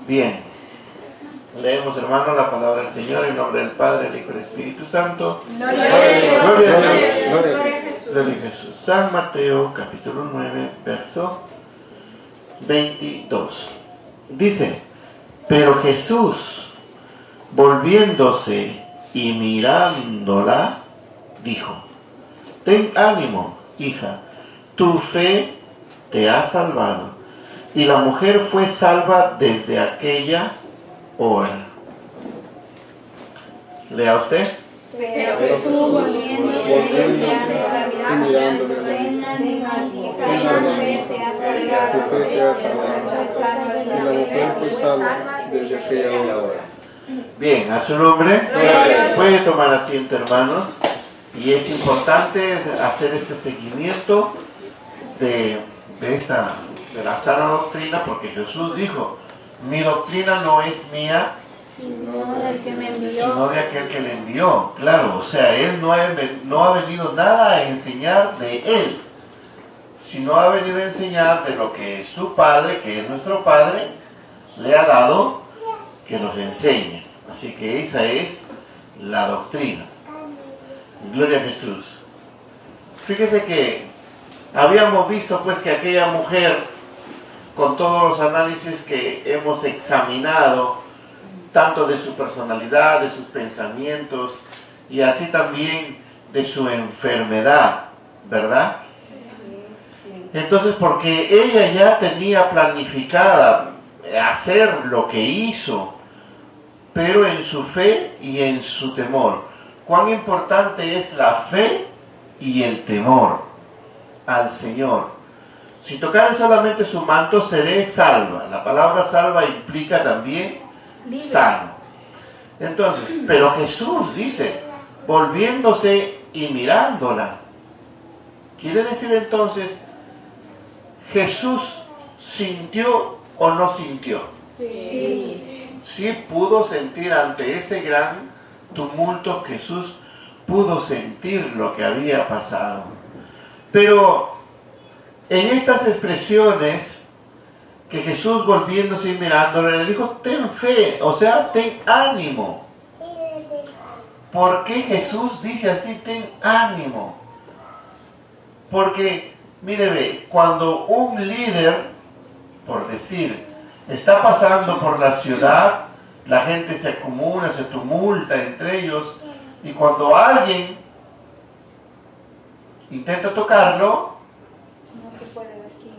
Bien, leemos, hermano, la palabra del Señor en nombre del Padre, del Hijo y del Espíritu Santo. Gloria a Dios. Gloria a Dios. Gloria a Jesús. San Mateo, capítulo 9, verso 22. Dice: pero Jesús, volviéndose y mirándola, dijo: ten ánimo, hija, tu fe te ha salvado. Y la mujer fue salva desde aquella hora. Lea usted. Pero Jesús, volviéndose y mirándole, ven ánimo, hija, tu fe te ha salvado. Y la mujer fue salva desde aquella hora. Bien, a su nombre. Puede tomar asiento, hermanos. Y es importante hacer este seguimiento de la sana doctrina, porque Jesús dijo: mi doctrina no es mía, Sino del que me envió. sino de aquel que le envió. Claro, o sea, Él no ha venido nada a enseñar de Él, sino ha venido a enseñar de lo que su Padre, que es nuestro Padre, le ha dado que nos enseñe. Así que esa es la doctrina. Gloria a Jesús. Fíjese que habíamos visto pues que aquella mujer, con todos los análisis que hemos examinado, tanto de su personalidad, de sus pensamientos, y así también de su enfermedad, ¿verdad? Entonces, porque ella ya tenía planificada hacer lo que hizo, pero en su fe y en su temor. Cuán importante es la fe y el temor al Señor. Si tocare solamente su manto, seré salva. La palabra salva implica también sano. Entonces, pero Jesús dice, volviéndose y mirándola. Quiere decir entonces, ¿Jesús sintió o no sintió? Sí. Sí pudo sentir ante ese gran tumulto. Jesús pudo sentir lo que había pasado. Pero en estas expresiones que Jesús, volviéndose y mirándole, le dijo: ten fe, o sea, ten ánimo. ¿Por qué Jesús dice así, ten ánimo? Porque, mire, ve, cuando un líder, por decir, está pasando por la ciudad, la gente se acumula, se tumulta entre ellos, y cuando alguien intenta tocarlo, No se puede ver quién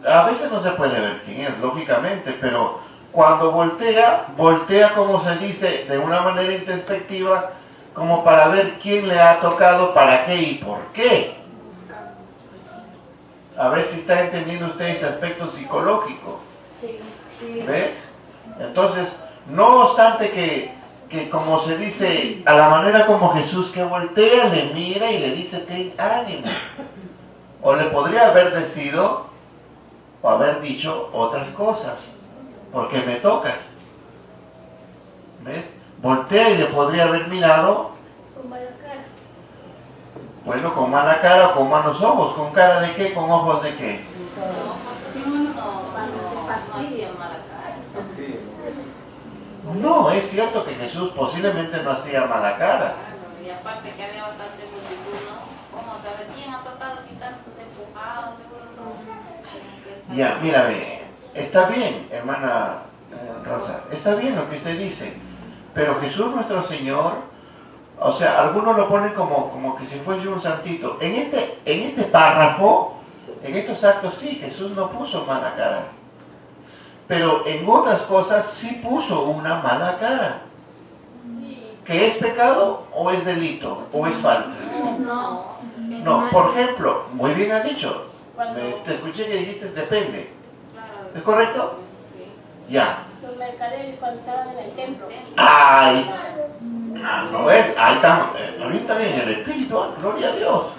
es. a veces no se puede ver quién es, lógicamente, pero cuando voltea, como se dice, de una manera introspectiva, como para ver quién le ha tocado, para qué y por qué. A ver si está entendiendo usted ese aspecto psicológico. ¿Ves? Entonces, no obstante que como se dice, a la manera como Jesús, que voltea, le mira y le dice: ten ánimo. O le podría haber decidido o haber dicho otras cosas: porque me tocas. ¿Ves? Voltea y le podría haber mirado Con mala cara. bueno, con mala cara o con malos ojos. ¿Con cara de qué? ¿Con ojos de qué? No, es cierto que Jesús posiblemente no hacía mala cara. Y aparte que había bastante multitud, ¿no? ¿Cómo saber quién ha tocado si tantos empujados? Seguro no. Ya, mírame, está bien, hermana Rosa, está bien lo que usted dice, pero Jesús nuestro Señor, o sea, algunos lo ponen como que si fuese un santito. En este párrafo, en estos actos, sí, Jesús no puso mala cara. Pero en otras cosas sí puso una mala cara. ¿Que es pecado o es delito o es falta? No, por ejemplo, muy bien has dicho. Te escuché que dijiste depende. ¿Es correcto? Ya. Los mercaderes cuando estaban en el templo. ¡Ay! ¿No ves? Ahí estamos. También en el espíritu, gloria a Dios.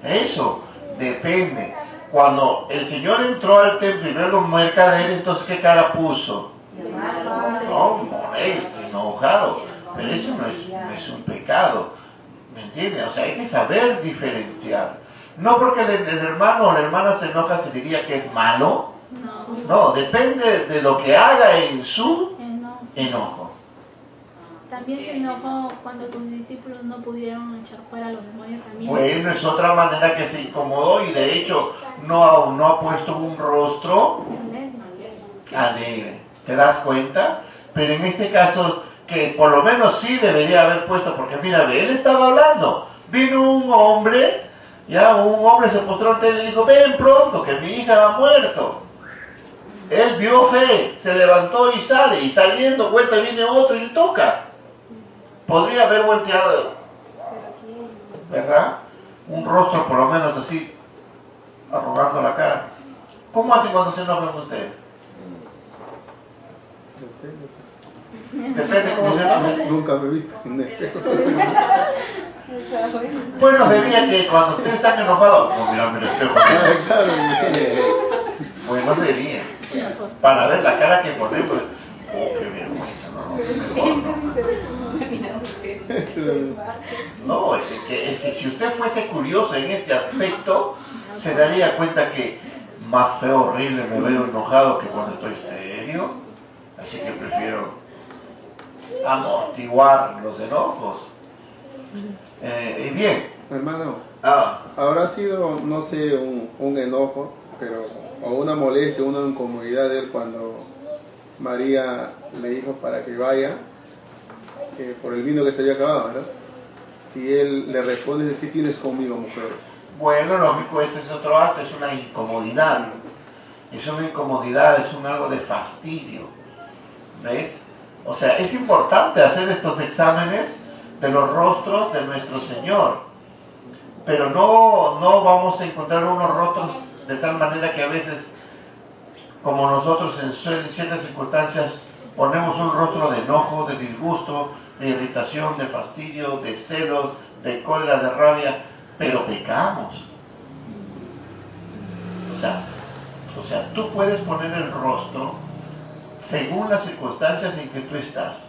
Eso, depende. Cuando el Señor entró al templo y vio los mercaderes, entonces ¿qué cara puso? No, molesto, enojado. Pero eso no es un pecado. ¿Me entiendes? O sea, hay que saber diferenciar. No porque el hermano o la hermana se enoja, se diría que es malo. No, depende de lo que haga en su enojo. También se enojó cuando tus discípulos no pudieron echar fuera a los demonios también. Bueno, es otra manera que se incomodó y de hecho no ha puesto un rostro alegre. ¿Te das cuenta? Pero en este caso, que por lo menos sí debería haber puesto, porque mira, él estaba hablando. Vino un hombre se postró ante él y le dijo, ven pronto, que mi hija ha muerto. Él vio fe, se levantó y sale, y saliendo, vuelta viene otro y le toca. Podría haber volteado, ¿verdad? Un rostro por lo menos así, arrugando la cara. ¿Cómo hacen cuando se enojan ustedes? Depende cómo se enojan. Nunca me vi en espejo. Bueno, sería que cuando ustedes están enojados, no mirarme el espejo. Bueno, sería. Para ver la cara que ponemos. Oh, qué vergüenza, no, es que si usted fuese curioso en este aspecto, se daría cuenta que más feo, horrible me veo enojado que cuando estoy serio. Así que prefiero amortiguar los enojos. Y bien. Hermano, habrá sido, no sé, un enojo, pero o una molestia, una incomodidad de él cuando María le dijo para que vaya por el vino que se había acabado, ¿verdad? Y él le responde, ¿qué tienes conmigo, mujer? Bueno, lógico, este es otro acto, es una incomodidad. Es una incomodidad, es un algo de fastidio. ¿Ves? O sea, es importante hacer estos exámenes de los rostros de nuestro Señor. Pero no vamos a encontrar unos rostros de tal manera que a veces, como nosotros en ciertas circunstancias, ponemos un rostro de enojo, de disgusto, de irritación, de fastidio, de celos, de cólera, de rabia, pero pecamos. O sea, tú puedes poner el rostro según las circunstancias en que tú estás,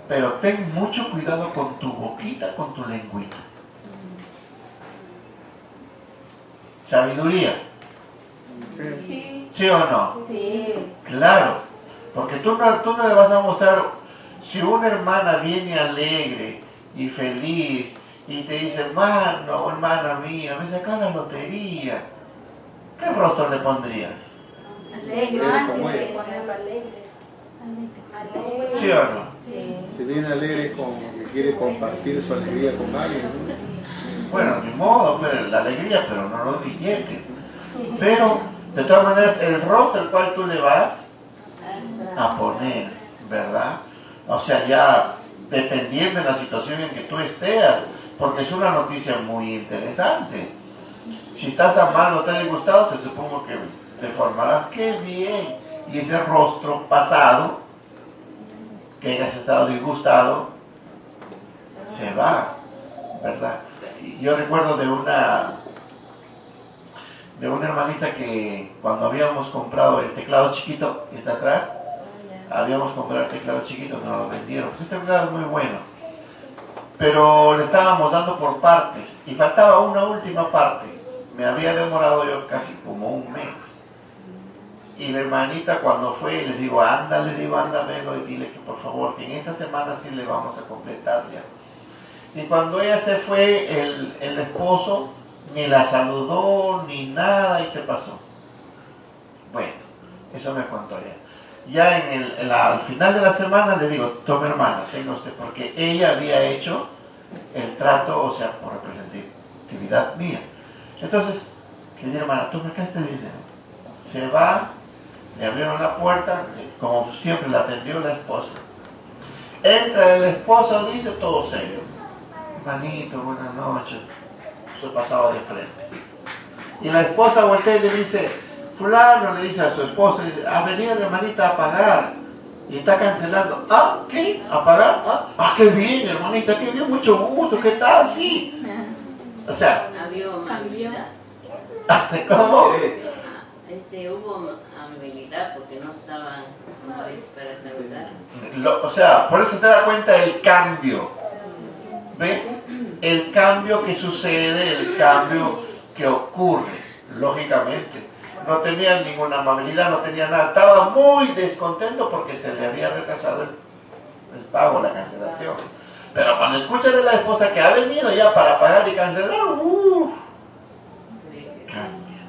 pero ten mucho cuidado con tu boquita, con tu lengüita. Sabiduría. Sí. ¿Sí o no? Sí. Claro, porque tú no le vas a mostrar, si una hermana viene alegre y feliz y te dice, hermano o hermana mía, me saca la lotería, ¿qué rostro le pondrías? ¿Sí o no? Sí. Si viene alegre que quiere compartir su alegría con alguien, ¿no? Bueno, ni modo, pues, la alegría, pero no los billetes. Pero, de todas maneras, el rostro al cual tú le vas a poner, ¿verdad? O sea, ya dependiendo de la situación en que tú estés, porque es una noticia muy interesante. Si estás amargo o te ha disgustado, se supone que te formarás, ¡qué bien! Y ese rostro pasado, que hayas estado disgustado, se va, ¿verdad? Y yo recuerdo de una hermanita que cuando habíamos comprado el teclado chiquito que está atrás, habíamos comprado el teclado chiquito, nos lo vendieron. Un teclado muy bueno, pero le estábamos dando por partes y faltaba una última parte. Me había demorado yo casi como un mes. Y la hermanita cuando fue, le digo, anda, velo y dile que por favor, que en esta semana sí le vamos a completar ya. Y cuando ella se fue, el esposo ni la saludó, ni nada, y se pasó. Bueno, eso me contó ella. Ya al final de la semana le digo, tome hermana, tenga usted, porque ella había hecho el trato, o sea, por representatividad mía. Entonces, le dije, hermana, tome acá este dinero. Se va, le abrieron la puerta, como siempre la atendió la esposa. Entra el esposo, dice todo serio. Hermanito, buenas noches. Se pasaba de frente. Y la esposa voltea y le dice, fulano, le dice a su esposa, dice, ha venido la hermanita a pagar y está cancelando. ¿Ah? ¿Qué? ¿A pagar? Ah, qué bien, hermanita, qué bien, mucho gusto, ¿qué tal? Sí. O sea, ¿cómo? Hubo amabilidad porque no estaban para saludar. O sea, por eso te das cuenta el cambio. ¿Ve? El cambio que sucede, el cambio que ocurre. Lógicamente. No tenía ninguna amabilidad, no tenía nada. Estaba muy descontento porque se le había retrasado el pago, la cancelación. Pero cuando escucha de la esposa que ha venido ya para pagar y cancelar, cambia.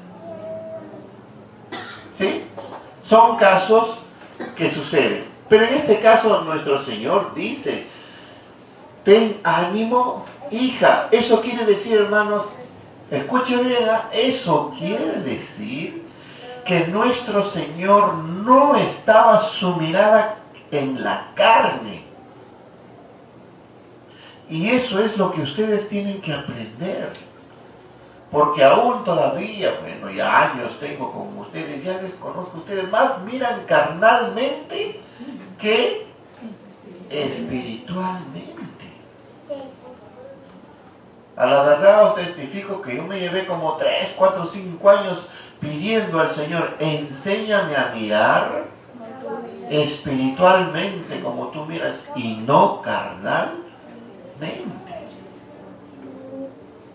¿Sí? Son casos que suceden. Pero en este caso nuestro Señor dice, ten ánimo, hija. Eso quiere decir, hermanos, escuchen bien, eso quiere decir que nuestro Señor no estaba su mirada en la carne. Y eso es lo que ustedes tienen que aprender. Porque aún todavía, bueno, ya años tengo con ustedes, ya les conozco, ustedes más miran carnalmente que espiritualmente. A la verdad os testifico que yo me llevé como 3, 4, 5 años pidiendo al Señor, enséñame a mirar espiritualmente como tú miras y no carnalmente.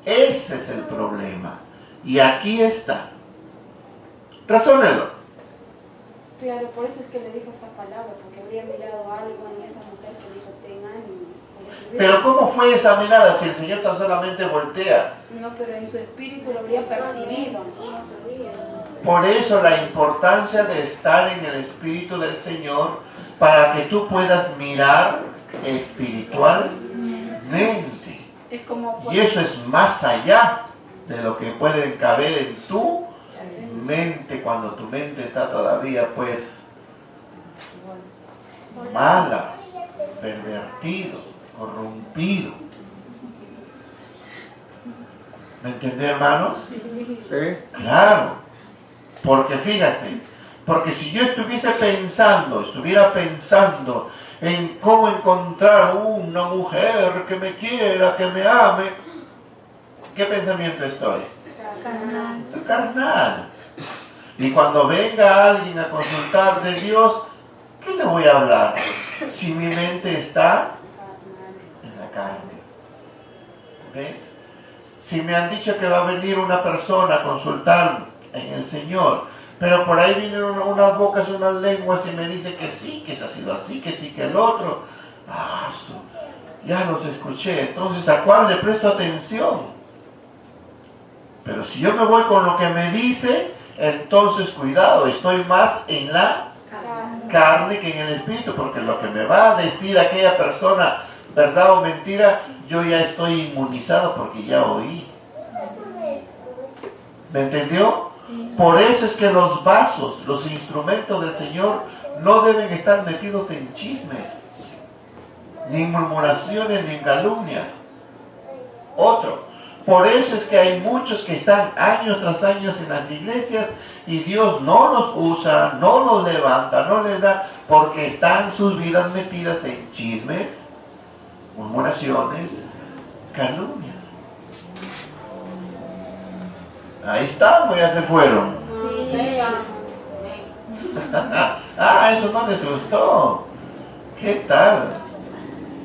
Ese es el problema. Y aquí está. Razónelo. Claro, por eso es que le dijo esa palabra, porque habría mirado algo en esa mujer que dijo, ten ánimo. Pero ¿cómo fue esa mirada si el Señor tan solamente voltea? No, pero en su espíritu lo habría percibido. Por eso la importancia de estar en el Espíritu del Señor para que tú puedas mirar espiritualmente. Es como Y eso es más allá de lo que puede caber en tu mente cuando tu mente está todavía pues mala, pervertido, corrompido. ¿Me entienden, hermanos? Sí. Claro. Porque fíjate, porque si yo estuviera pensando en cómo encontrar una mujer que me quiera, que me ame, ¿qué pensamiento estoy? Carnal. Y cuando venga alguien a consultar de Dios, ¿qué le voy a hablar? Si mi mente está en la carne. ¿Ves? Si me han dicho que va a venir una persona a consultar en el Señor, pero por ahí vienen unas bocas, unas lenguas y me dice que sí, que eso ha sido así, que sí, que el otro. Ya los escuché, entonces ¿a cuál le presto atención? Pero si yo me voy con lo que me dice, entonces cuidado, estoy más en la carne que en el espíritu, porque lo que me va a decir aquella persona, verdad o mentira, yo ya estoy inmunizado porque ya oí. ¿Me entendió? Por eso es que los vasos, los instrumentos del Señor no deben estar metidos en chismes, ni en murmuraciones, ni en calumnias. Por eso es que hay muchos que están años tras años en las iglesias y Dios no los usa, no los levanta, no les da, porque están sus vidas metidas en chismes, murmuraciones, calumnias. Ahí estamos, ya se fueron. Sí, Eso no les gustó. ¿Qué tal?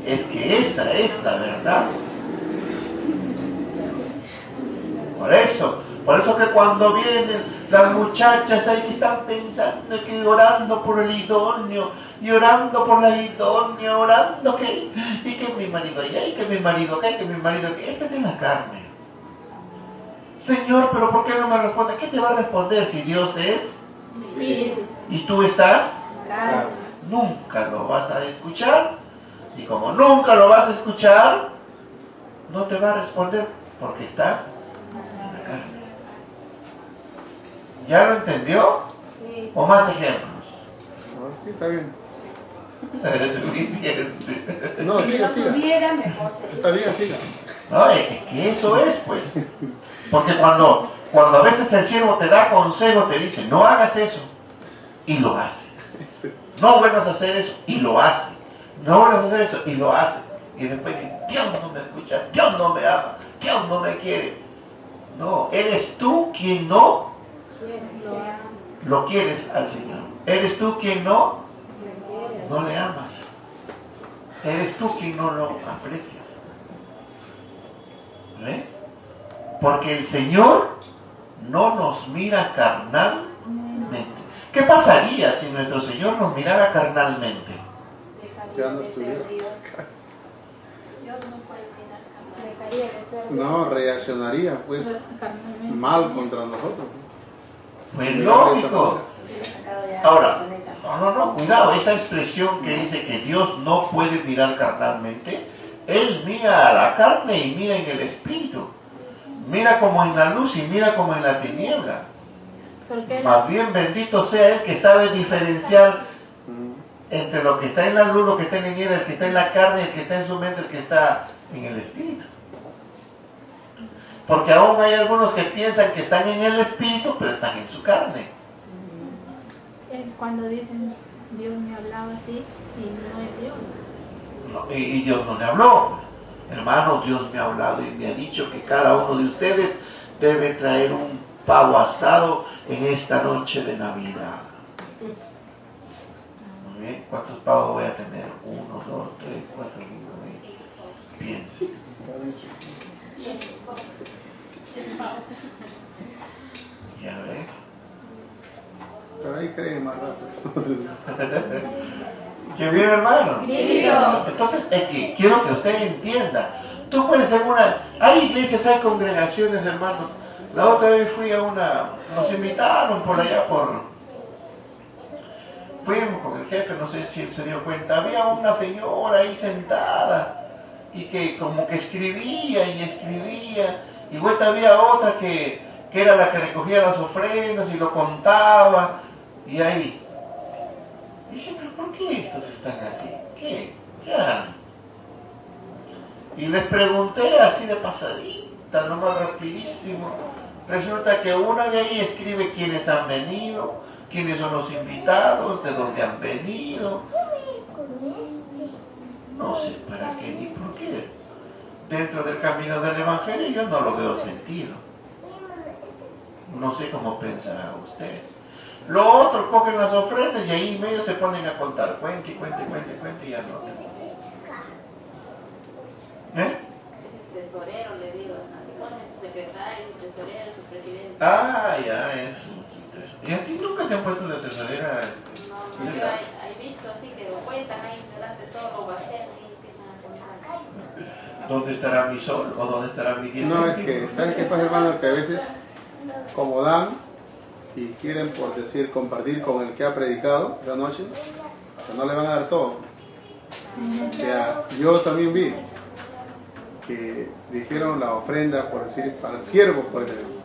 Es que esa es la verdad. Por eso que cuando vienen las muchachas ahí que están pensando que orando por el idóneo, y orando por la idónea, orando que, y que mi marido allá, y que mi marido acá, y que mi marido acá, este es de la carne. Señor, pero ¿por qué no me responde? ¿Qué te va a responder si Dios es? sí. ¿Y tú estás? Claro. Nunca lo vas a escuchar. Y como nunca lo vas a escuchar, no te va a responder porque estás en la carne. ¿Ya lo entendió? Sí. ¿O más ejemplos? No, sí, está bien. Es suficiente. No, Si siga, lo siga. subiera, mejor sería. Está bien, siga. No, es que eso es, pues. Porque cuando a veces el siervo te da consejo, te dice, no hagas eso, y lo hace. No vuelvas a hacer eso, y lo hace. No vuelvas a hacer eso, y lo hace. Y después dice, Dios no me escucha, Dios no me ama, Dios no me quiere. No, eres tú quien no lo quieres al Señor. Eres tú quien no le amas. Eres tú quien no lo aprecias. ¿Ves? Porque el Señor no nos mira carnalmente. ¿Qué pasaría si nuestro Señor nos mirara carnalmente? Ya no estuviera. Dios no puede mirar jamás. Dejaría de ser No, reaccionaría pues Carnalmente. mal contra nosotros. Pues lógico. sacado ya Ahora, del planeta. no, cuidado, esa expresión que dice que Dios no puede mirar carnalmente, Él mira a la carne y mira en el espíritu. Mira como en la luz y mira como en la tiniebla. Porque Más bien bendito sea Él que sabe diferenciar entre lo que está en la luz, lo que está en la tiniebla, el que está en la carne, el que está en su mente, el que está en el espíritu. Porque aún hay algunos que piensan que están en el espíritu, pero están en su carne. cuando dicen Dios me hablaba así y no es Dios. No, y Dios no le habló. Hermano, Dios me ha hablado y me ha dicho que cada uno de ustedes debe traer un pavo asado en esta noche de Navidad. Muy bien, ¿cuántos pavos voy a tener? 1, 2, 3, 4, 5, 6. Piense. Ya ves. Pero ahí creen más rápido. ¿Quién vive, hermano? Cristo. Entonces, quiero que usted entienda. Tú puedes ser hay iglesias, hay congregaciones, hermanos. La otra vez fui a nos invitaron por allá fuimos con el jefe, no sé si él se dio cuenta. Había una señora ahí sentada y que como que escribía y escribía. Y vuelta había otra que era la que recogía las ofrendas y lo contaba. Y ahí. Y dice, pero ¿por qué estos están así? ¿Qué harán? Y les pregunté así de pasadita, nomás rapidísimo. Resulta que una de ahí escribe quiénes han venido, quiénes son los invitados, de dónde han venido. No sé para qué ni por qué. Dentro del camino del Evangelio yo no lo veo sentido. No sé cómo pensará usted. Lo otro, cogen las ofrendas y ahí en medio se ponen a contar. Cuente y anoten. Tesorero, le digo. Así ponen su secretario, su tesorero, su presidente. Ah, ya, eso. ¿Y a ti nunca te han puesto de tesorera? No, yo he visto así que lo cuentan ahí delante de todo lo vacían y empiezan a contar. ¿Dónde estará mi sol o dónde estará mi 10 No, es céntimos? que, ¿sabes qué pasa, hermano? Que a veces, como dan y quieren, por decir, compartir con el que ha predicado esa noche, o sea, no le van a dar todo. O sea, yo también vi que dijeron la ofrenda, por decir, para siervos, por ejemplo.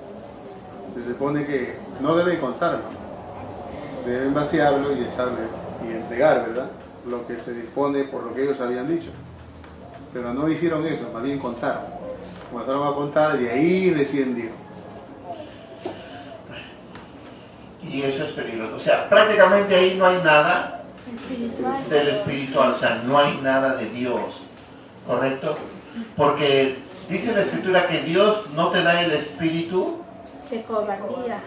Se supone que no deben contar, ¿no? Deben vaciarlo y echarle y entregar, ¿verdad? Lo que se dispone por lo que ellos habían dicho. Pero no hicieron eso, más bien contaron. Comenzaron a contar, de ahí recién dijo. Y eso es peligroso. O sea, prácticamente ahí no hay nada Espiritual. del espiritual, o sea, no hay nada de Dios, ¿correcto? Porque dice la Escritura que Dios no te da el espíritu. De cobardía.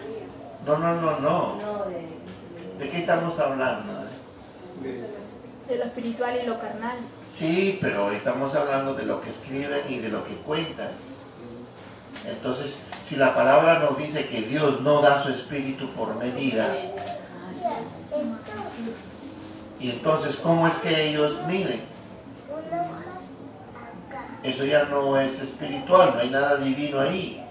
No. No, ¿De qué estamos hablando? De lo espiritual y lo carnal. Sí, pero estamos hablando de lo que escriben y de lo que cuentan. Entonces, si la palabra nos dice que Dios no da su espíritu por medida, y entonces, ¿cómo es que ellos miden? Eso ya no es espiritual, no hay nada divino ahí.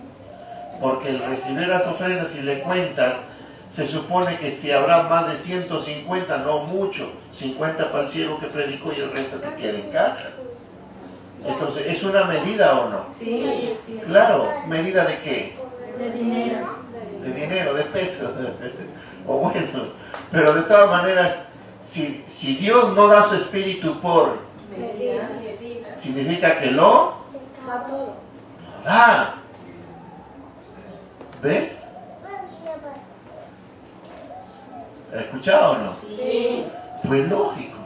Porque el recibir las ofrendas, si le cuentas, se supone que si habrá más de 150, no mucho, 50 para el siervo que predicó y el resto que quede en casa. Entonces, ¿es una medida o no? sí. Claro, ¿medida de qué? De dinero. De dinero, de peso. O bueno, pero de todas maneras, si Dios no da su espíritu por, significa que lo da. ¿Ves? ¿Escuchado o no? Sí. Pues lógico.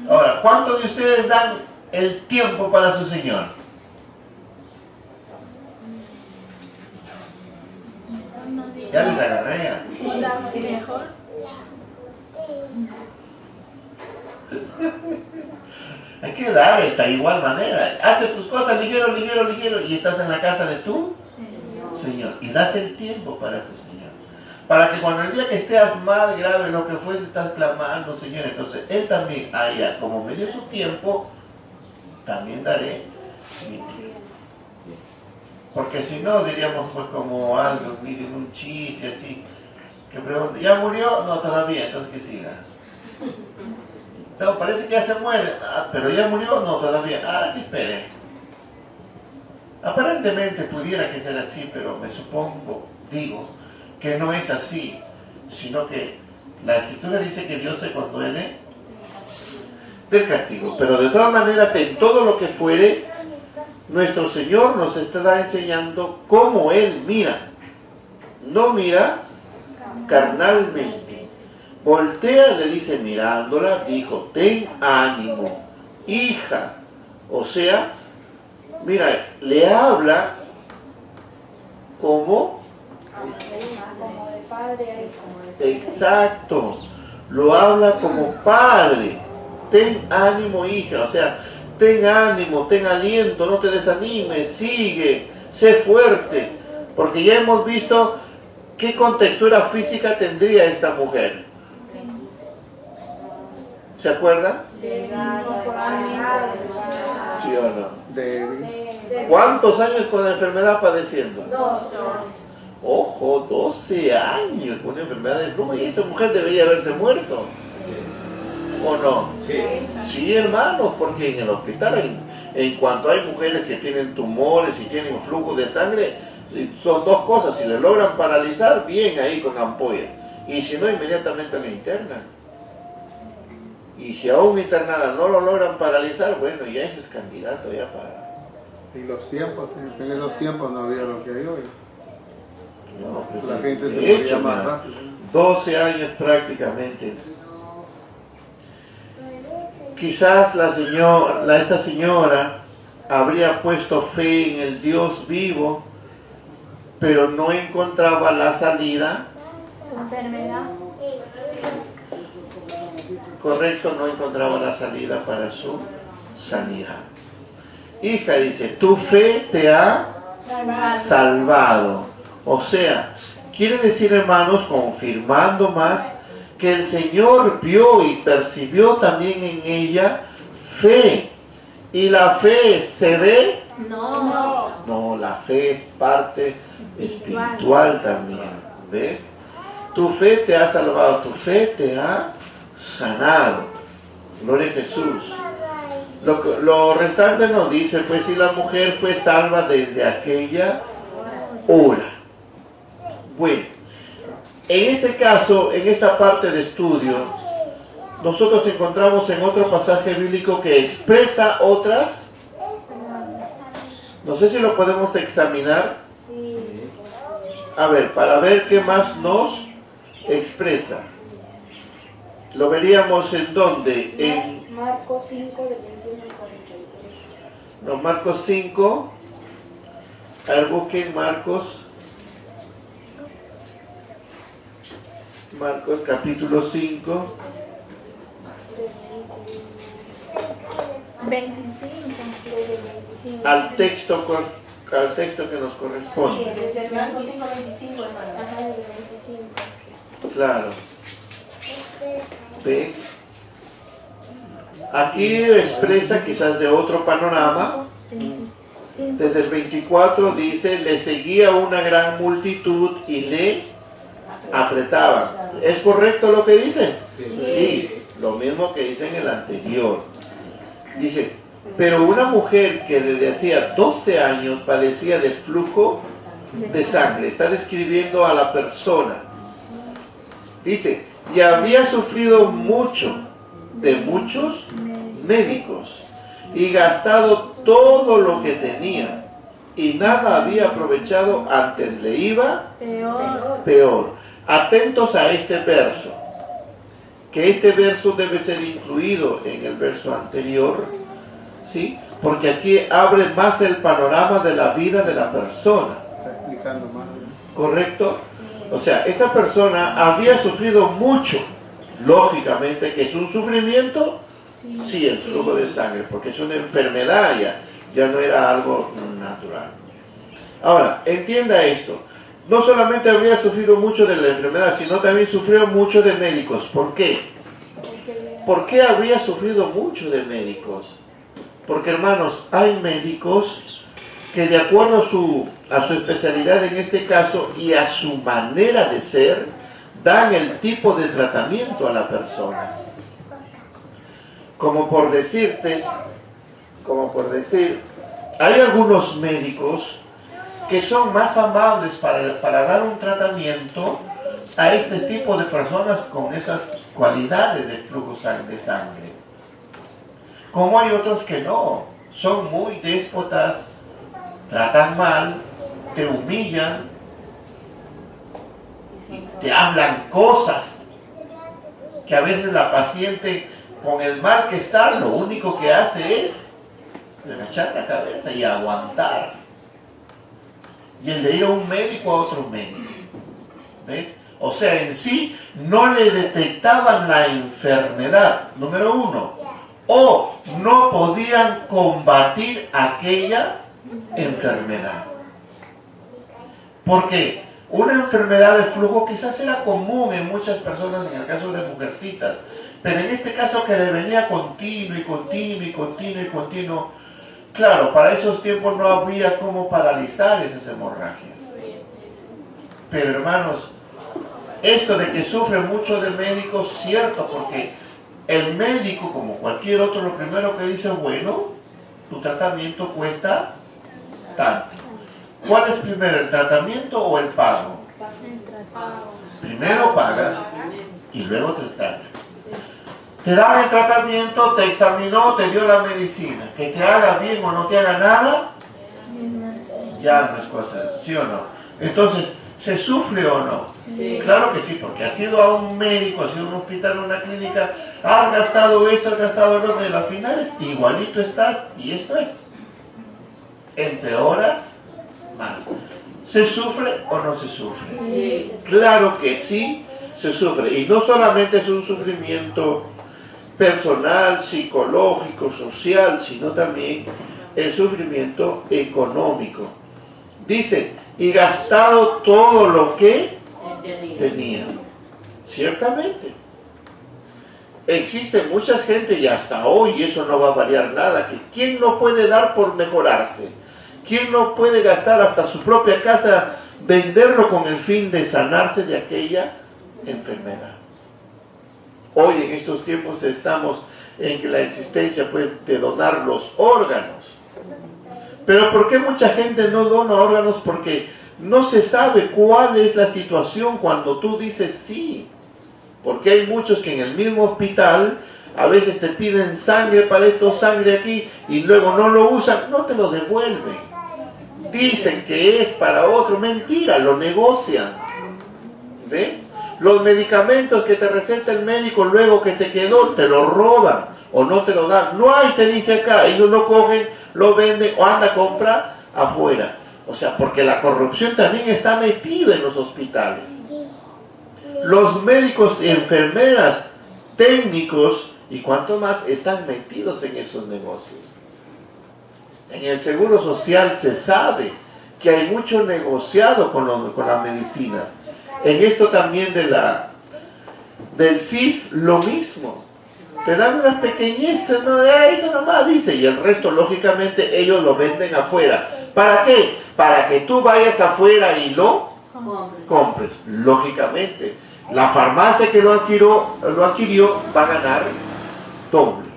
Ahora, ¿cuántos de ustedes dan el tiempo para su Señor? Ya les agarré. Mejor. Hay que dar de igual manera. Haces tus cosas ligero y estás en la casa de tu Señor y das el tiempo para tu Señor. Para que cuando el día que estés mal, grave, lo que fuese, estás clamando, Señor, entonces Él también haya, como me dio su tiempo, también daré mi tiempo. Porque si no, diríamos pues como algo, miren, un chiste así, que pregunta, ¿ya murió? No, todavía, entonces que siga. No, parece que ya se muere, pero ya murió, no, todavía, que espere. Aparentemente pudiera que sea así, pero me supongo, digo, que no es así, sino que la Escritura dice que Dios se conduele del castigo, pero de todas maneras, en todo lo que fuere, nuestro Señor nos está enseñando cómo Él mira. No mira carnalmente. Voltea, le dice mirándola, dijo, ten ánimo, hija. O sea, mira, le habla como de padre a hijo. Exacto, lo habla como padre. Ten ánimo, hija, o sea, ten ánimo, ten aliento, no te desanimes, sigue, sé fuerte, porque ya hemos visto qué contextura física tendría esta mujer. ¿Se acuerdan? Sí, ¿Sí o no? Débil. ¿Cuántos años con la enfermedad padeciendo? 2. Ojo, 12 años con una enfermedad de flujo, y esa mujer debería haberse muerto. ¿O no? Sí, hermanos, porque en el hospital, en cuanto hay mujeres que tienen tumores y tienen flujo de sangre, son dos cosas: si le logran paralizar, bien ahí con ampolla, y si no, inmediatamente la internan. Y si aún internada no lo logran paralizar, bueno, ya ese es candidato ya para... Y los tiempos, en esos tiempos no había lo que hay hoy. No, pues, La gente se de moría hecho, más rápido. 12 años prácticamente. Quizás esta señora habría puesto fe en el Dios vivo, pero no encontraba la salida. Su enfermedad. Correcto, no encontraba la salida para su sanidad. Hija, dice, tu fe te ha salvado. O sea, quiere decir, hermanos, confirmando más, que el Señor vio y percibió también en ella fe. ¿Y la fe se ve? No. No, la fe es parte espiritual también. ¿Ves? Tu fe te ha salvado, tu fe te ha sanado. Gloria a Jesús. Lo restante nos dice, pues si la mujer fue salva desde aquella hora. Bueno, en este caso, en esta parte de estudio, nosotros encontramos en otro pasaje bíblico que expresa otras. No sé si lo podemos examinar. A ver, para ver qué más nos expresa. Lo veríamos en dónde, en Marcos 5, del 21 al 43. no, Marcos 5. A ver, busquen Marcos capítulo 5. 25. Desde el 25. Al texto que nos corresponde. Sí, desde el Marcos 5, 25, hermano. Ajá, desde el 25. Claro. ¿Ves? Aquí expresa quizás de otro panorama. 25. Desde el 24 dice, le seguía una gran multitud y le apretaban. ¿Es correcto lo que dice? Sí, lo mismo que dice en el anterior. Dice, pero una mujer que desde hacía 12 años padecía de flujo de sangre, está describiendo a la persona. Dice, y había sufrido mucho de muchos médicos y gastado todo lo que tenía y nada había aprovechado, antes le iba peor. Atentos a este verso, que este verso debe ser incluido en el verso anterior, ¿sí? Porque aquí abre más el panorama de la vida de la persona. Está explicando más. ¿Correcto? O sea, esta persona había sufrido mucho. Lógicamente que es un sufrimiento, sí, el flujo de sangre, porque es una enfermedad, ya no era algo natural. Ahora, entienda esto. No solamente habría sufrido mucho de la enfermedad, sino también sufrió mucho de médicos. ¿Por qué? ¿Por qué habría sufrido mucho de médicos? Porque, hermanos, hay médicos que de acuerdo a su especialidad en este caso y a su manera de ser, dan el tipo de tratamiento a la persona. Como por decir, hay algunos médicos que son más amables para dar un tratamiento a este tipo de personas con esas cualidades de flujo de sangre. Como hay otros que no, son muy déspotas, tratan mal, te humillan y te hablan cosas que a veces la paciente, con el mal que está, lo único que hace es agachar la cabeza y aguantar. Y el de ir a un médico a otro médico. ¿Ves? O sea, en sí no le detectaban la enfermedad, número uno, o no podían combatir aquella enfermedad. Porque una enfermedad de flujo quizás era común en muchas personas, en el caso de mujercitas, pero en este caso que le venía continuo, claro, para esos tiempos no habría cómo paralizar esas hemorragias. Pero hermanos, esto de que sufre mucho de médicos, cierto, porque el médico, como cualquier otro, lo primero que dice, bueno, tu tratamiento cuesta tanto. ¿Cuál es primero, el tratamiento o el pago? Primero pagas y luego te tratan. Te dan el tratamiento, te examinó, te dio la medicina. Que te haga bien o no te haga nada, ya no es cosa, ¿sí o no? Entonces, ¿se sufre o no? Sí. Claro que sí, porque has ido a un médico, has ido a un hospital, a una clínica, has gastado esto, has gastado lo otro, y al final es igualito estás, y esto es. Empeoras más. ¿Se sufre o no se sufre? Sí. Claro que sí, se sufre. Y no solamente es un sufrimiento personal, psicológico, social, sino también el sufrimiento económico. Dice, y gastado todo lo que tenía. Ciertamente. Existe mucha gente y hasta hoy eso no va a variar nada. Que ¿quién no puede dar por mejorarse? ¿Quién no puede gastar hasta su propia casa, venderlo con el fin de sanarse de aquella enfermedad? Hoy en estos tiempos estamos en la existencia pues, de donar los órganos. Pero ¿por qué mucha gente no dona órganos? Porque no se sabe cuál es la situación cuando tú dices sí. Porque hay muchos que en el mismo hospital a veces te piden sangre para esto, sangre aquí, y luego no lo usan, no te lo devuelven. Dicen que es para otro, mentira, lo negocian. ¿Ves? Los medicamentos que te receta el médico luego que te quedó, te lo roban o no te lo dan. No hay, te dice acá, ellos lo cogen, lo venden o anda a comprar afuera. O sea, porque la corrupción también está metida en los hospitales. Los médicos, enfermeras, técnicos y cuanto más están metidos en esos negocios. En el Seguro Social se sabe que hay mucho negociado con las medicinas. En esto también del CIS, lo mismo. Te dan unas pequeñeces, ¿no? Esto nomás dice, y el resto, lógicamente, ellos lo venden afuera. ¿Para qué? Para que tú vayas afuera y lo compres. Lógicamente, la farmacia que lo adquirió va a ganar doble.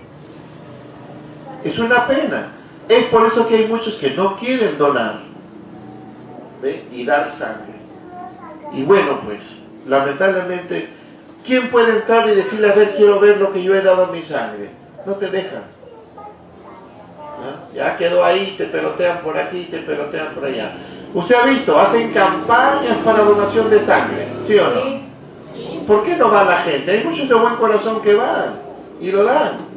Es una pena. Es por eso que hay muchos que no quieren donar, ¿ve? Y dar sangre. Y bueno, pues, lamentablemente, ¿quién puede entrar y decirle, a ver, quiero ver lo que yo he dado a mi sangre? No te dejan. ¿Ah? Ya quedó ahí, te pelotean por aquí, te pelotean por allá. Usted ha visto, hacen campañas para donación de sangre, ¿sí o no? ¿Por qué no va la gente? Hay muchos de buen corazón que van y lo dan.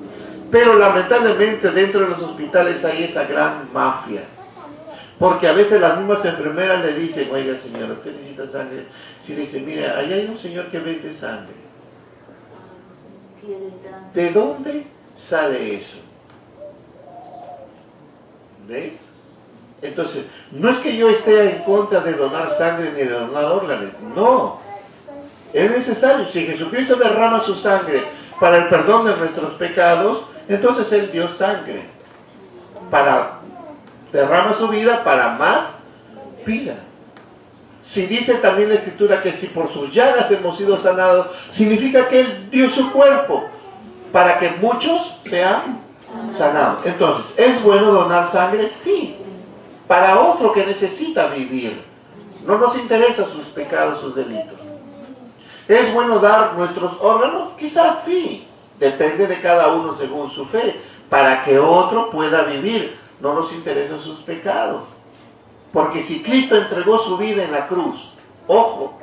Pero lamentablemente dentro de los hospitales hay esa gran mafia. Porque a veces las mismas enfermeras le dicen, oiga señora, usted necesita sangre. Si le dicen, mire, allá hay un señor que vende sangre. ¿De dónde sale eso? ¿Ves? Entonces, no es que yo esté en contra de donar sangre ni de donar órganos, no. Es necesario. Si Jesucristo derrama su sangre para el perdón de nuestros pecados, entonces Él dio sangre. Derrama su vida para más vida. Si dice también la Escritura que si por sus llagas hemos sido sanados, significa que Él dio su cuerpo para que muchos sean sanados. Entonces, ¿es bueno donar sangre? Sí. Para otro que necesita vivir. No nos interesa sus pecados, sus delitos. ¿Es bueno dar nuestros órganos? Quizás sí. Depende de cada uno según su fe. Para que otro pueda vivir. No nos interesan sus pecados. Porque si Cristo entregó su vida en la cruz, ojo,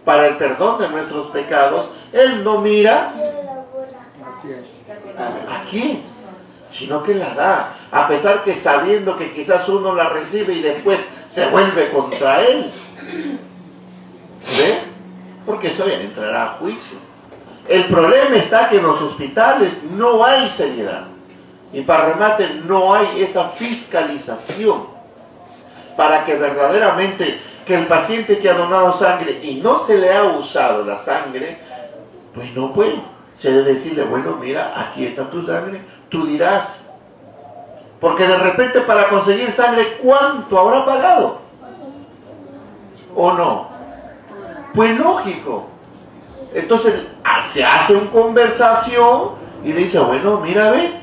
para el perdón de nuestros pecados, Él no mira a quién, sino que la da. A pesar que sabiendo que quizás uno la recibe y después se vuelve contra Él. ¿Ves? Porque eso ya entrará a juicio. El problema está que en los hospitales no hay seriedad. Y para remate, no hay esa fiscalización para que verdaderamente que el paciente que ha donado sangre y no se le ha usado la sangre, pues no puede. Se debe decirle, bueno, mira, aquí está tu sangre, tú dirás. Porque de repente para conseguir sangre, ¿cuánto habrá pagado? ¿O no? Pues lógico. Entonces se hace una conversación y le dice, bueno, mira, ve,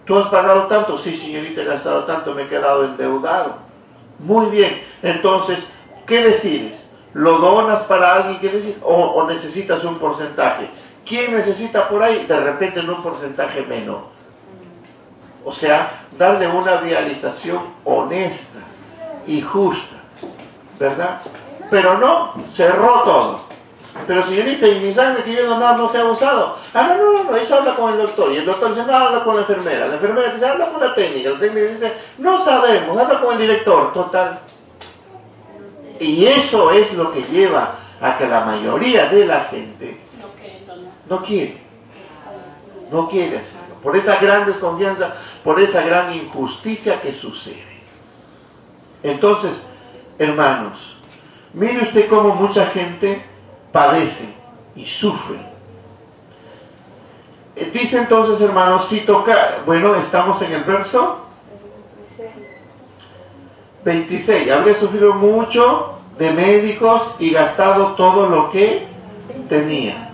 ¿tú has pagado tanto? Sí, señorita, he gastado tanto, me he quedado endeudado. Muy bien. Entonces, ¿qué decides? ¿Lo donas para alguien que necesita o necesitas un porcentaje? ¿Quién necesita por ahí? De repente en un porcentaje menos. O sea, darle una vialización honesta y justa. ¿Verdad? Pero no, cerró todo. Pero señorita, ¿y mi sangre que yo he donado no se ha usado? Ah, no, eso habla con el doctor. Y el doctor dice, no, habla con la enfermera. La enfermera dice, habla con la técnica. La técnica dice, no sabemos, habla con el director. Total. Y eso es lo que lleva a que la mayoría de la gente no quiere hacerlo. Por esa gran desconfianza, por esa gran injusticia que sucede. Entonces, hermanos, mire usted cómo mucha gente padece y sufre. Dice entonces, hermanos, si toca, bueno, estamos en el verso 26. Habría sufrido mucho de médicos y gastado todo lo que tenía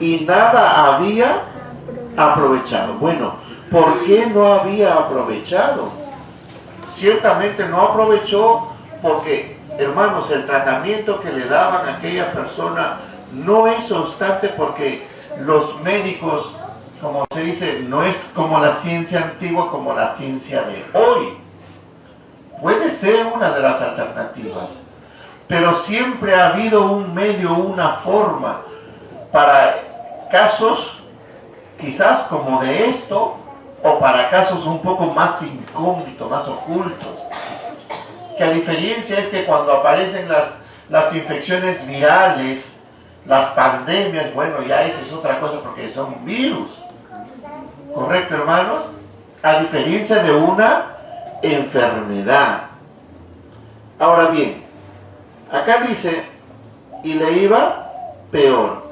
y nada había aprovechado. Bueno, ¿por qué no había aprovechado? Ciertamente no aprovechó porque, hermanos, el tratamiento que le daban a aquella persona no es constante, porque los médicos, como se dice, no es como la ciencia antigua, como la ciencia de hoy. Puede ser una de las alternativas, pero siempre ha habido un medio, una forma para casos quizás como de esto, o para casos un poco más incógnitos, más ocultos. Que a diferencia es que cuando aparecen las infecciones virales, las pandemias, bueno, ya esa es otra cosa porque son virus. ¿Correcto, hermanos? A diferencia de una enfermedad. Ahora bien, acá dice, y le iba peor.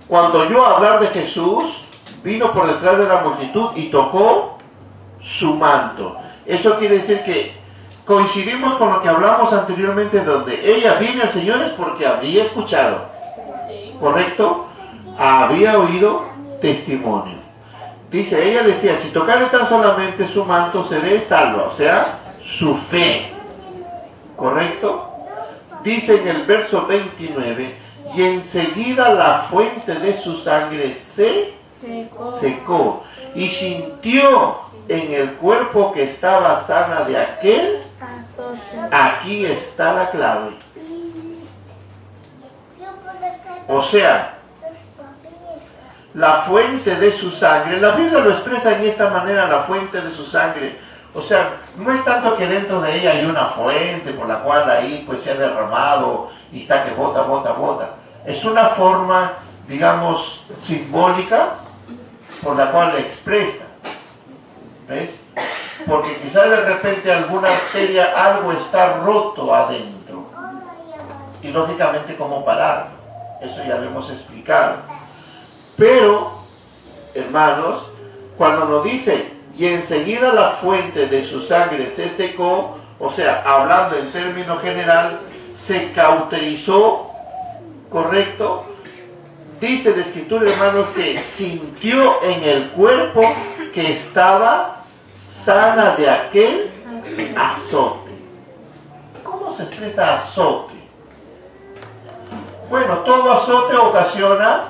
Cuando oyó hablar de Jesús, vino por detrás de la multitud y tocó su manto. Eso quiere decir que coincidimos con lo que hablamos anteriormente, donde ella vino al Señor es porque habría escuchado. ¿Correcto? Había oído testimonio. Dice, ella decía, si tocare tan solamente su manto, seré salva. O sea, su fe. ¿Correcto? Dice en el verso 29, y enseguida la fuente de su sangre se secó y sintió en el cuerpo que estaba sana de aquel. Aquí está la clave. O sea, la fuente de su sangre, la Biblia lo expresa en esta manera, la fuente de su sangre. O sea, no es tanto que dentro de ella hay una fuente por la cual ahí pues se ha derramado y está que bota, bota, bota. Es una forma, digamos, simbólica por la cual la expresa. ¿Ves? porque quizás de repente alguna arteria, algo está roto adentro. Y lógicamente, ¿cómo pararlo? Eso ya lo hemos explicado. Pero, hermanos, cuando nos dice, y enseguida la fuente de su sangre se secó, o sea, hablando en términos general, se cauterizó, ¿correcto? Dice la Escritura, hermanos, que sintió en el cuerpo que estaba sana de aquel azote. ¿Cómo se expresa azote? Bueno, todo azote ocasiona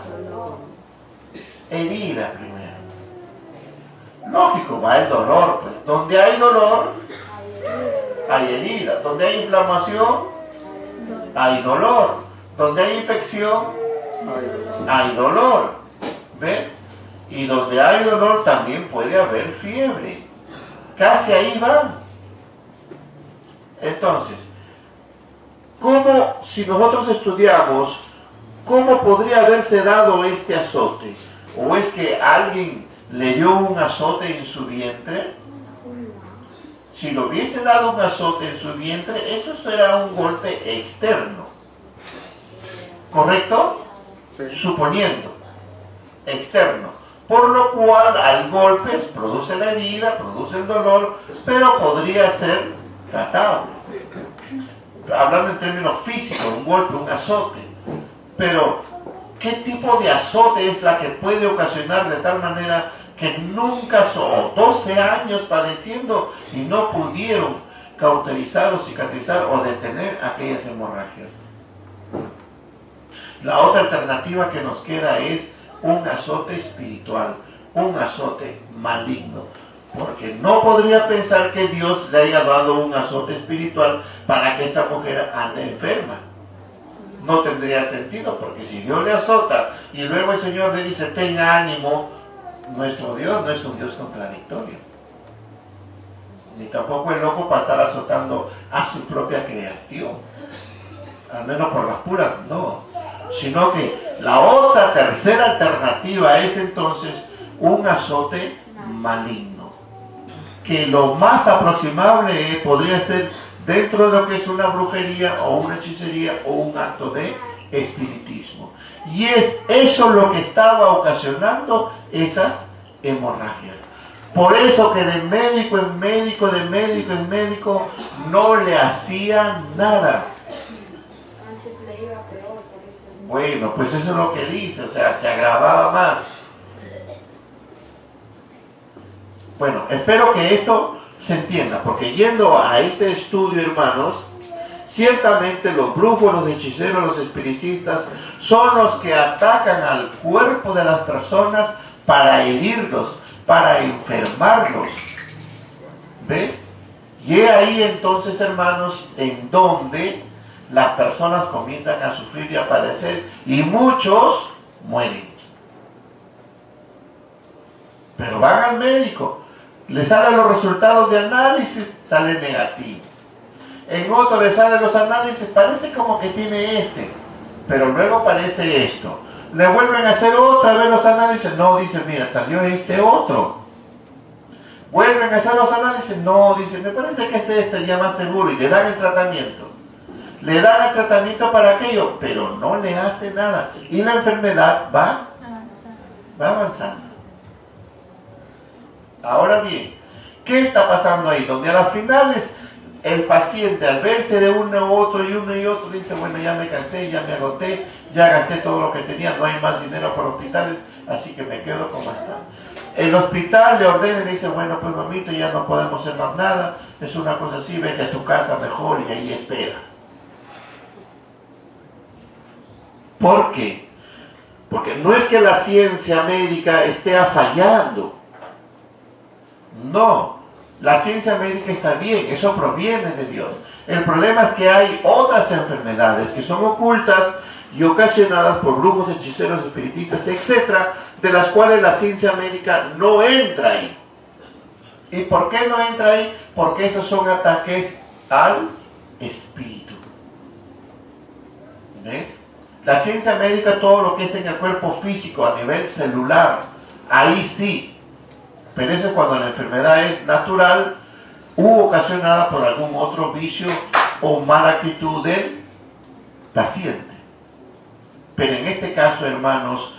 herida primero. Lógico, va el dolor, pues. Donde hay dolor, hay herida. Donde hay inflamación, hay dolor. Donde hay infección, hay dolor. ¿Ves? Y donde hay dolor también puede haber fiebre. Casi ahí van. Entonces, ¿cómo, si nosotros estudiamos, cómo podría haberse dado este azote? ¿O es que alguien le dio un azote en su vientre? Si le hubiese dado un azote en su vientre, eso será un golpe externo. ¿Correcto? Suponiendo. Externo. Por lo cual, al golpe produce la herida, produce el dolor, pero podría ser tratable. Hablando en términos físicos, un golpe, un azote. Pero, ¿qué tipo de azote es la que puede ocasionar de tal manera que nunca son 12 años padeciendo y no pudieron cauterizar o cicatrizar o detener aquellas hemorragias? La otra alternativa que nos queda es un azote espiritual, un azote maligno, porque no podría pensar que Dios le haya dado un azote espiritual para que esta mujer ande enferma. No tendría sentido, porque si Dios le azota y luego el Señor le dice, tenga ánimo, nuestro Dios no es un Dios contradictorio. Ni tampoco es loco para estar azotando a su propia creación. Al menos por las puras, no. Sino que la otra, tercera alternativa es entonces un azote maligno. Que lo más aproximable podría ser dentro de lo que es una brujería o una hechicería o un acto de espiritismo. Y es eso lo que estaba ocasionando esas hemorragias. Por eso que de médico en médico, de médico en médico, no le hacían nada. Antes le iba peor, por eso. Bueno, pues eso es lo que dice, o sea, se agravaba más. Bueno, espero que esto se entienda, porque yendo a este estudio, hermanos, ciertamente los brujos, los hechiceros, los espiritistas son los que atacan al cuerpo de las personas para herirlos, para enfermarlos. ¿Ves? Y ahí entonces, hermanos, en donde las personas comienzan a sufrir y a padecer, y muchos mueren. Pero van al médico, le salen los resultados de análisis, sale negativo. En otro le salen los análisis, parece como que tiene pero luego parece esto. Le vuelven a hacer otra vez los análisis, no, dice, mira, salió este otro. Vuelven a hacer los análisis, no, dice, me parece que es ya más seguro, y le dan el tratamiento. Le dan el tratamiento para aquello, pero no le hace nada. Y la enfermedad va avanzando. Ahora bien, ¿qué está pasando ahí? Donde a las finales el paciente, al verse de uno u otro y uno y otro, dice, bueno, ya me cansé, ya me agoté, ya gasté todo lo que tenía, no hay más dinero para hospitales, así que me quedo como está. El hospital le ordena y le dice, bueno, pues mamita, ya no podemos hacer más nada, es una cosa así, vete a tu casa mejor y ahí espera. ¿Por qué? Porque no es que la ciencia médica esté fallando. No, la ciencia médica está bien, eso proviene de Dios. El problema es que hay otras enfermedades que son ocultas y ocasionadas por brujos, hechiceros, espiritistas, etcétera, de las cuales la ciencia médica no entra ahí. ¿Y por qué no entra ahí? Porque esos son ataques al espíritu. ¿Ves? La ciencia médica, todo lo que es en el cuerpo físico, a nivel celular, ahí sí. Pero eso es cuando la enfermedad es natural u ocasionada por algún otro vicio o mala actitud del paciente. Pero en este caso, hermanos,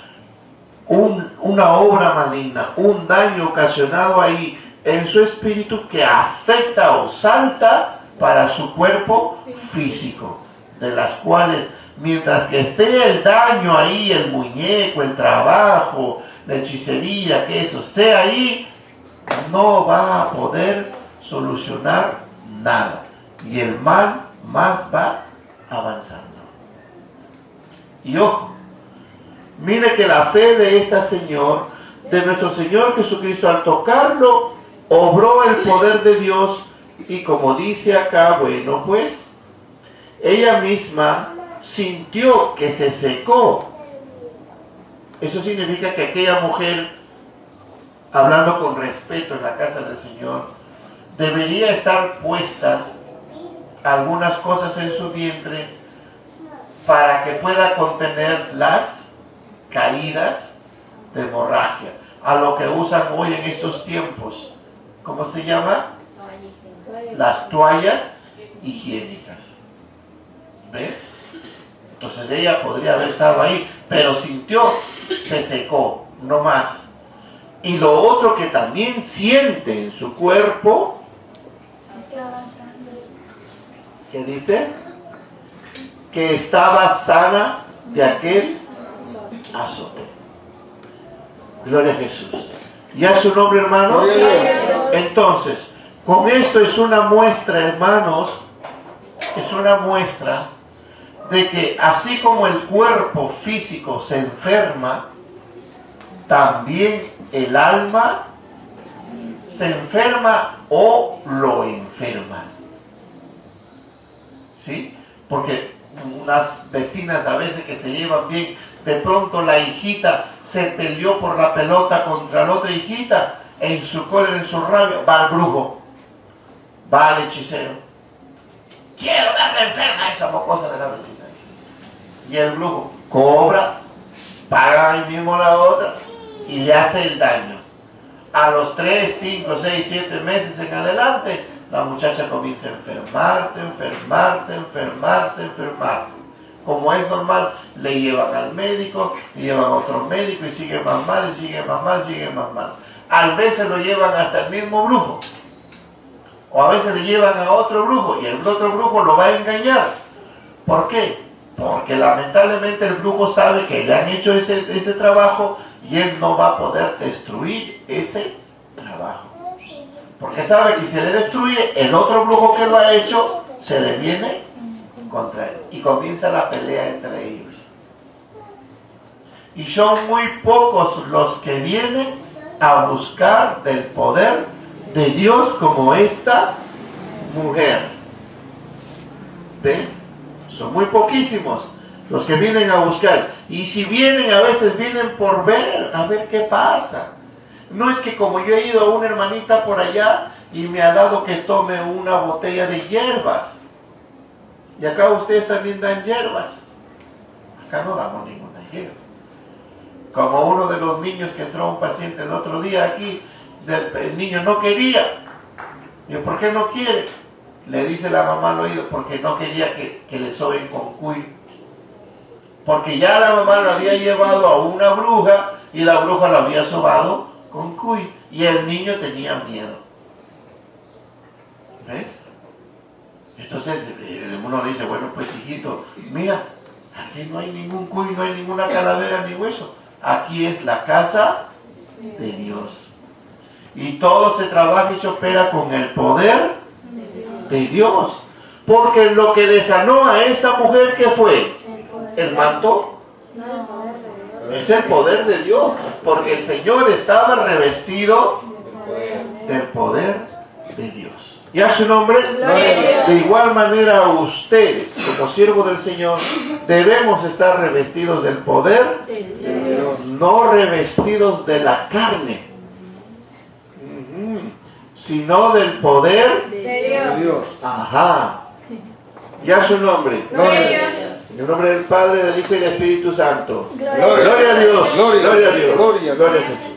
una obra maligna, un daño ocasionado ahí en su espíritu que afecta o salta para su cuerpo físico, de las cuales mientras que esté el daño ahí, el muñeco, el trabajo, la hechicería, que eso esté ahí, no va a poder solucionar nada y el mal más va avanzando. Y ojo, mire que la fe de esta señor, de nuestro Señor Jesucristo, al tocarlo, obró el poder de Dios y como dice acá, bueno, pues, ella misma sintió que se secó. Eso significa que aquella mujer, hablando con respeto en la casa del Señor, debería estar puesta algunas cosas en su vientre para que pueda contener las caídas de hemorragia, a lo que usan hoy en estos tiempos. ¿Cómo se llama? Las toallas higiénicas. ¿Ves? Entonces ella podría haber estado ahí, pero sintió, se secó, no más. Y lo otro que también siente en su cuerpo, ¿qué dice? Que estaba sana de aquel azote. Gloria a Jesús. ¿Y a su nombre, hermanos? Entonces, con esto es una muestra, hermanos, es una muestra de que así como el cuerpo físico se enferma, también el alma se enferma o lo enferma. ¿Sí? Porque unas vecinas a veces que se llevan bien, de pronto la hijita se peleó por la pelota contra la otra hijita, en su cólera, en su rabia, va al brujo, va al hechicero. Quiero darle enferma a esa mocosa de la vecina. Y el brujo cobra, paga ahí mismo la otra y le hace el daño. A los 3, 5, 6, 7 meses en adelante, la muchacha comienza a enfermarse, enfermarse. Como es normal, le llevan al médico, le llevan a otro médico y sigue más mal, y sigue más mal, sigue más mal. A veces lo llevan hasta el mismo brujo. O a veces le llevan a otro brujo y el otro brujo lo va a engañar. ¿Por qué? Porque lamentablemente el brujo sabe que le han hecho ese trabajo y él no va a poder destruir ese trabajo. Porque sabe que si se le destruye, el otro brujo que lo ha hecho se le viene contra él. Y comienza la pelea entre ellos. Y son muy pocos los que vienen a buscar del poder de Dios como esta mujer. ¿Ves? Son muy poquísimos los que vienen a buscar. Y si vienen, a veces vienen por ver, a ver qué pasa. No es que como yo he ido a una hermanita por allá y me ha dado que tome una botella de hierbas. Y acá ustedes también dan hierbas. Acá no damos ninguna hierba. Como uno de los niños que entró un paciente el otro día aquí, el niño no quería. Digo, ¿por qué no quiere? Le dice la mamá al oído, porque no quería que le soben con cuy. Porque ya la mamá lo había llevado a una bruja y la bruja lo había sobado con cuy. Y el niño tenía miedo. ¿Ves? Entonces uno le dice, bueno, pues hijito, mira, aquí no hay ningún cuy, no hay ninguna calavera ni hueso. Aquí es la casa de Dios. Y todo se trabaja y se opera con el poder de Dios. Porque lo que le sanó a esta mujer, ¿qué fue? ¿El manto? Es el poder de Dios. Porque el Señor estaba revestido del poder de Dios. ¿Y a su nombre? De igual manera ustedes, como siervos del Señor, debemos estar revestidos del poder, no revestidos de la carne, sino del poder de Dios. Ajá. ¿Y a su nombre? En el nombre del Padre, del Hijo y del Espíritu Santo. Gloria a Dios. Gloria a Dios. Gloria a Jesús.